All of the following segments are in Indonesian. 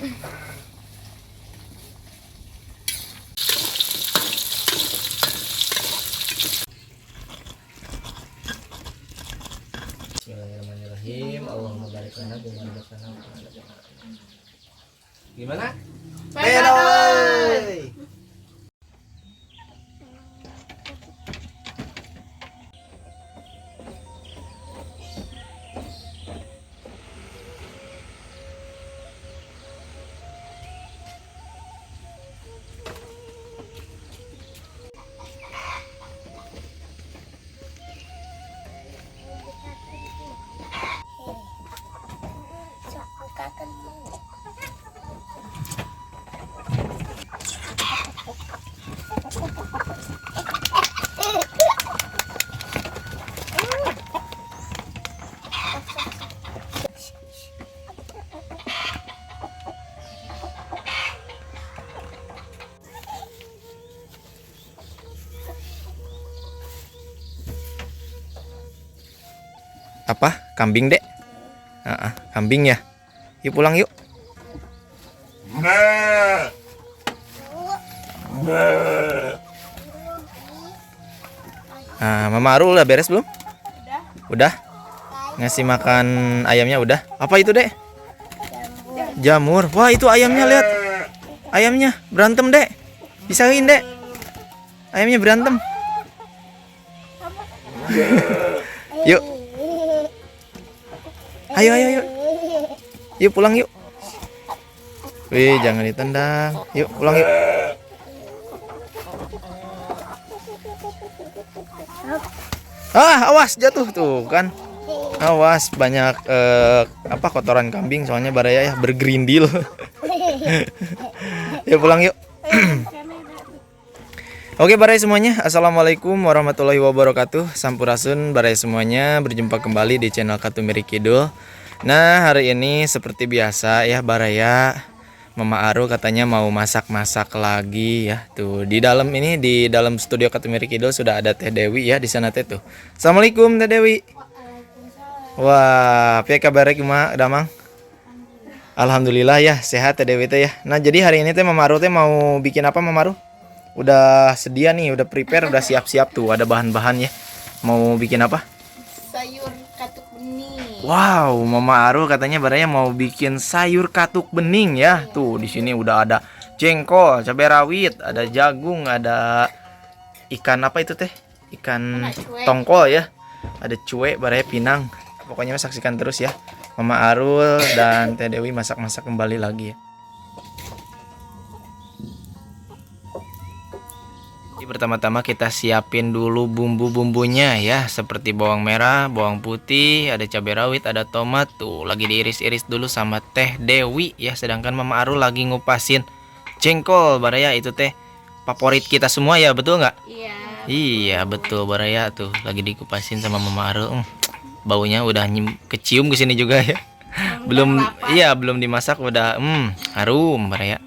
Bismillahirrahmanirrahim. Allahumma barik lana bima razaqtana. Gimana? Pedoy. Apa? Kambing, Dek? Kambing ya. Yuk pulang yuk. Mama Aru udah beres belum? Udah. Ngasih makan ayamnya udah. Apa itu, Dek? Jamur. Wah, itu ayamnya, lihat. Ayamnya berantem, Dek. Pisahin, Dek. Ayamnya berantem. Yuk. Ayo. Yuk pulang yuk. Wih, jangan ditendang. Yuk pulang yuk. Awas jatuh tuh kan. Awas banyak kotoran kambing soalnya Baraya ya bergerindil. Yuk pulang yuk. Oke Baraya semuanya, assalamualaikum warahmatullahi wabarakatuh. Sampurasun Baraya semuanya, berjumpa kembali di channel Katumiri Kidul. Nah hari ini seperti biasa ya Baraya, Mama Aru katanya mau masak-masak lagi ya. Tuh di dalam ini, di dalam studio Katumiri Kidul sudah ada Teh Dewi ya di sana Teh tuh. Assalamualaikum Teh Dewi. Wah, apa kabarnya gimana Damang? Alhamdulillah ya sehat Teh Dewi teh ya. Nah jadi hari ini Teh Mama Aru teh mau bikin apa Mama Aru? Udah sedia nih, udah prepare, udah siap-siap tuh, ada bahan-bahan ya. Mau bikin apa? Sayur katuk bening. Wow, Mama Aru katanya Baraya mau bikin sayur katuk bening ya. Tuh di sini udah ada jengkol, cabai rawit, ada jagung, ada ikan apa itu Teh? Ikan tongkol ya. Ada cuek, Baraya pinang. Pokoknya saksikan terus ya. Mama Arul dan Teh Dewi masak-masak kembali lagi ya. Pertama-tama kita siapin dulu bumbu-bumbunya ya, seperti bawang merah, bawang putih, ada cabai rawit, ada tomat. Tuh lagi diiris-iris dulu sama Teh Dewi ya, sedangkan Mama Aru lagi ngupasin jengkol. Baraya itu Teh favorit kita semua ya, betul nggak? Iya. Iya betul Baraya, tuh lagi dikupasin sama Mama Aru. Baunya udah kecium ke sini juga ya. Belum iya, belum dimasak udah harum Baraya.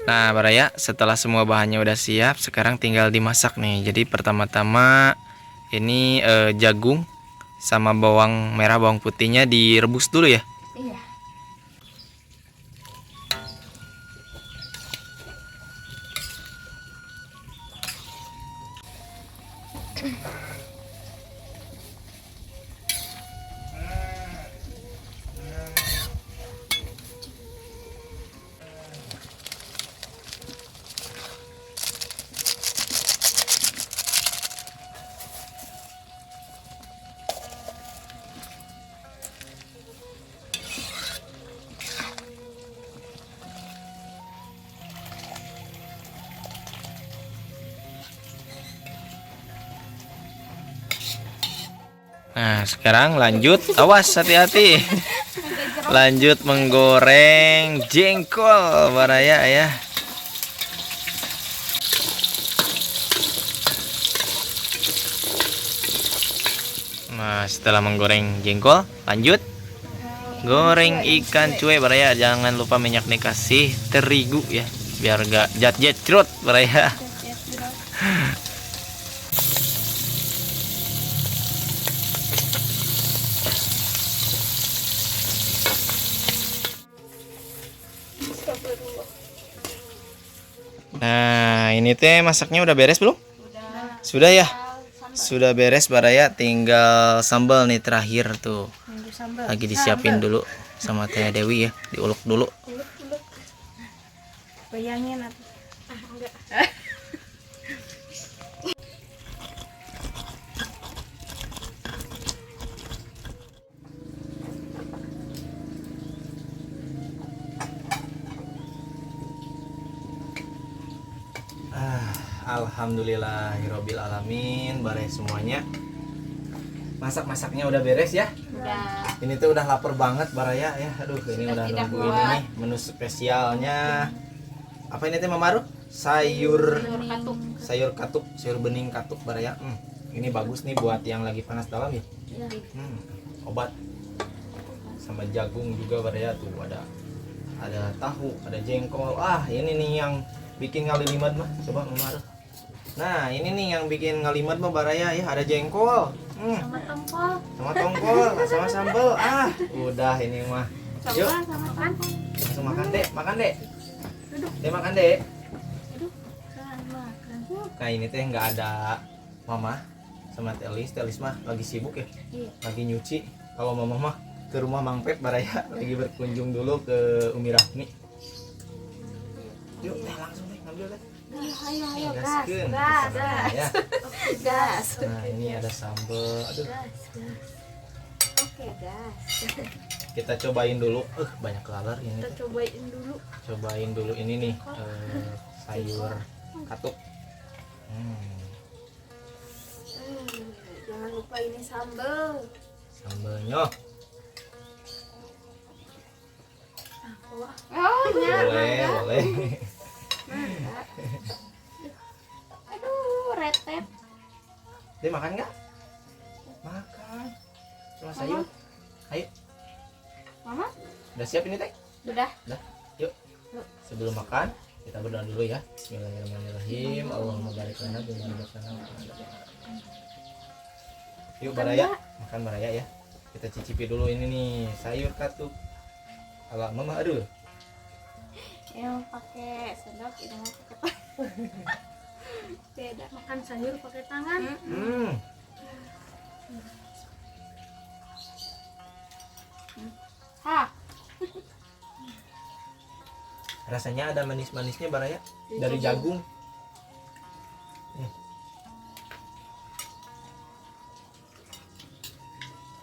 Nah Baraya, setelah semua bahannya udah siap, sekarang tinggal dimasak nih. Jadi pertama-tama ini jagung sama bawang merah, bawang putihnya direbus dulu ya. Iya. Nah, sekarang lanjut. Awas, hati-hati. Lanjut menggoreng jengkol baraya ya. Nah, setelah menggoreng jengkol, lanjut goreng ikan cuek baraya. Jangan lupa minyak dikasih terigu ya, biar gak jat-jat baraya. Nah, ini teh masaknya udah beres belum? Sudah ya? Sudah beres baraya, tinggal sambal nih terakhir tuh. Lagi disiapin dulu sama Teh Dewi ya, diulek dulu. Bayangin atau enggak. Alhamdulillahirobbil alamin, bare semuanya. Masak-masaknya udah beres ya? Udah. Ini tuh udah lapar banget baraya ya. Aduh, ini udah tidak nungguin kuat. ini menu spesialnya. Apa ini teh Mamaru? Sayur Katuk. sayur katuk, sayur bening katuk baraya. Ini bagus nih buat yang lagi panas dalam ya. Obat. Sama jagung juga baraya tuh, ada tahu, ada jengkol. Ah, ini nih yang bikin ngalilimad mah. Coba Mamaru. Nah, ini nih yang bikin ngalimat mah baraya ya, ada jengkol. Sama tongkol. Sama tongkol, sama sambal. Ah, udah ini mah. Yuk, Sama makan. langsung makan, Dek. Makan, Dek. Dek makan, Dek. Nah, ini teh nggak ada Mama sama Telis. Telis mah lagi sibuk ya. Iya. Lagi nyuci. Kalau Mama mah ke rumah Mang Pep baraya, lagi berkunjung dulu ke Umi Rahmi. Yuk, Teh langsung deh ngambil deh. Ayo, Gaskeun. gas. Ya. Gas. Nah, ini ada sambal. Aduh, Oke, gas. kita cobain dulu. Banyak lalar ini. Kita cobain dulu. Cobain dulu ini nih, sayur katuk. Jangan lupa ini sambal. Sambalnya Oh, boleh. Aduh, retet. Dia makan nggak? Makan. Cuma sayur. Ayo, Mama, udah siap ini teh? udah. Udah. Yuk. Sebelum makan, kita berdoa dulu ya. Bismillahirrahmanirrahim. Allahumma barik lana bima razaqtana. Yuk baraya, makan baraya ya. Kita cicipi dulu ini nih, sayur katuk ala Mama. Aduh. Ini mau pakai sendok, ini mau pakai tangan. Beda. Makan sayur pakai tangan. Hah. Rasanya ada manis-manisnya baraya dari jagung.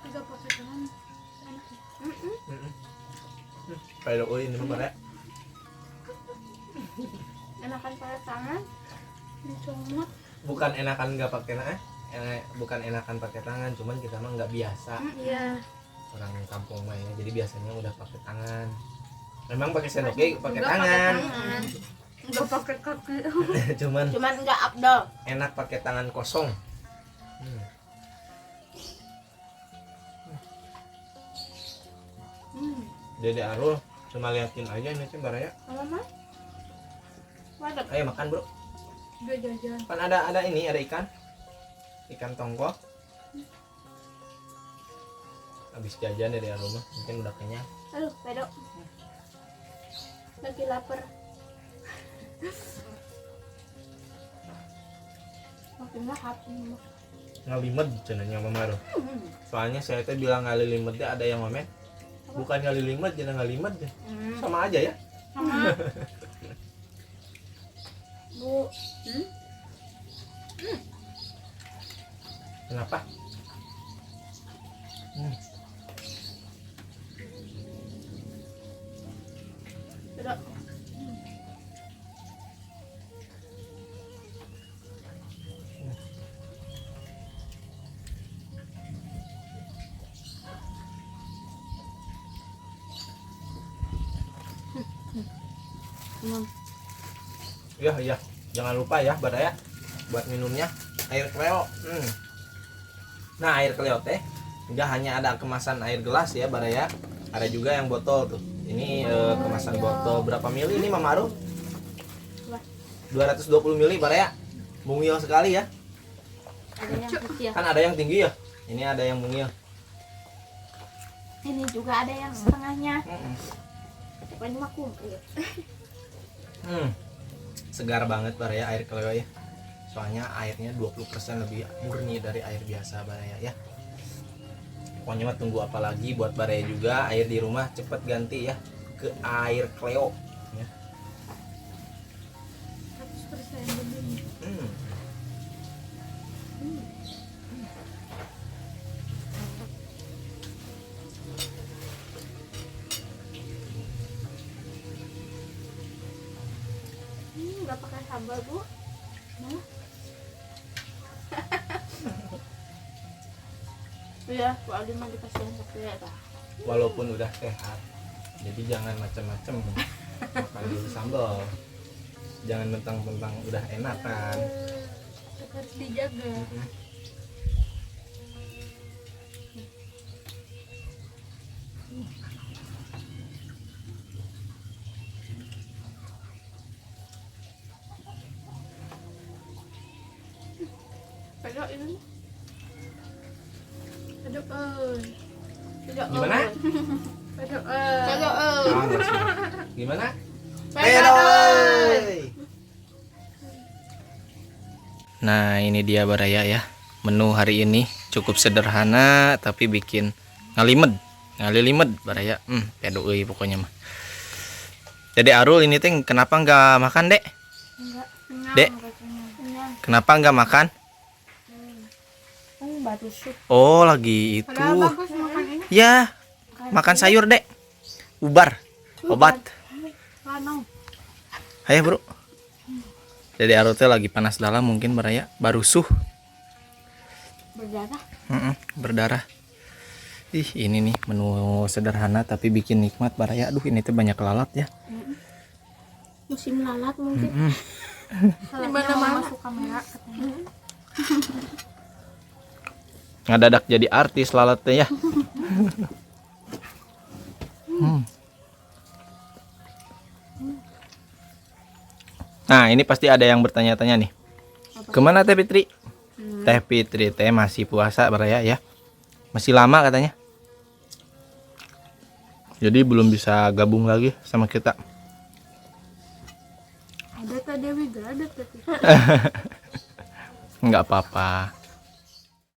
Juga pakai tangan. Enak ya? Kayak ini mah baraya. Enakan pakai tangan. Dicomot. Bukan enakan nggak pakai bukan enakan pakai tangan, cuman kita mah nggak biasa. Iya. Orang kampung mah ya, jadi biasanya udah pakai tangan. Memang pakai sendok pakai tangan. Enggak pakai kaki. Cuman Enggak abdol. enak pakai tangan kosong. Dede Arul cuma liatin aja ini sih baraya. Mama? Waduh, Ayo makan bro. udah jajan. Kan ada ini, ada ikan tongkol. Habis jajan dari rumah mungkin udah kenyang. Aduh, pedok. Lagi lapar. Makin lahap ini. Ngalimet cenanya Mama. Soalnya saya teh bilang ngalimet deh, ada yang ngomen. Bukan ngalimet, jangan ngalimet deh. Sama aja ya. Sama. Bu. Kenapa? Pedok. Iya iya, jangan lupa ya Baraya buat minumnya air kleo. Nah air kleo teh nggak hanya ada kemasan air gelas ya Baraya, ada juga yang botol tuh. Ini kemasan botol berapa mili ini Mama Arum? 220 mili Baraya. Mungil sekali ya. Ada yang kecil. Kan ada yang tinggi ya. Ini ada yang mungil. Ini juga ada yang setengahnya. Pokoknya mah kumpul. Segar banget Baraya air keleo ya. Soalnya airnya 20% lebih murni dari air biasa Baraya ya. Pokoknya mah tunggu apa lagi buat Baraya juga air di rumah cepet ganti ya ke air kleo ya. 100% lebih. Nggak pakai sambal Bu. Nah. Iya, Bu Aldi mah dikasih yang satu ya dah. Walaupun udah sehat, jadi jangan macam-macam makan dulu sambal. Jangan mentang-mentang udah enak kan. Harus dijaga. Pedok ini. Pedok Pedok Gimana? Pedok Pedok Gimana? Pedok Nah ini dia Baraya ya. Menu hari ini cukup sederhana tapi bikin ngalilimed Baraya. Pedo euy pokoknya mah. Dede Arul ini teh kenapa nggak makan Dek? Enggak. Dek? Kenyang. Kenapa nggak makan? Batu sup. Oh lagi itu. Padahal bagus makan ini. Ya makan sayur Dek. Ubar. Obat. Lanong. Ayo bro. Dede Arul teh lagi panas dalam mungkin Baraya. Baru suh. Berdarah. Berdarah. Ih ini nih menu sederhana tapi bikin nikmat Baraya. Aduh ini tuh banyak lalat ya. Musim lalat mungkin. Di mana-mana masuk kamera katanya. Ngadadak jadi artis lalatnya ya. Nah ini pasti ada yang bertanya-tanya nih. Kemana Teh Fitri? Teh Fitri teh masih puasa Baraya ya. Masih lama katanya. Jadi belum bisa gabung lagi sama kita. Ada Teh Dewi gak ada Teh. Nggak apa-apa.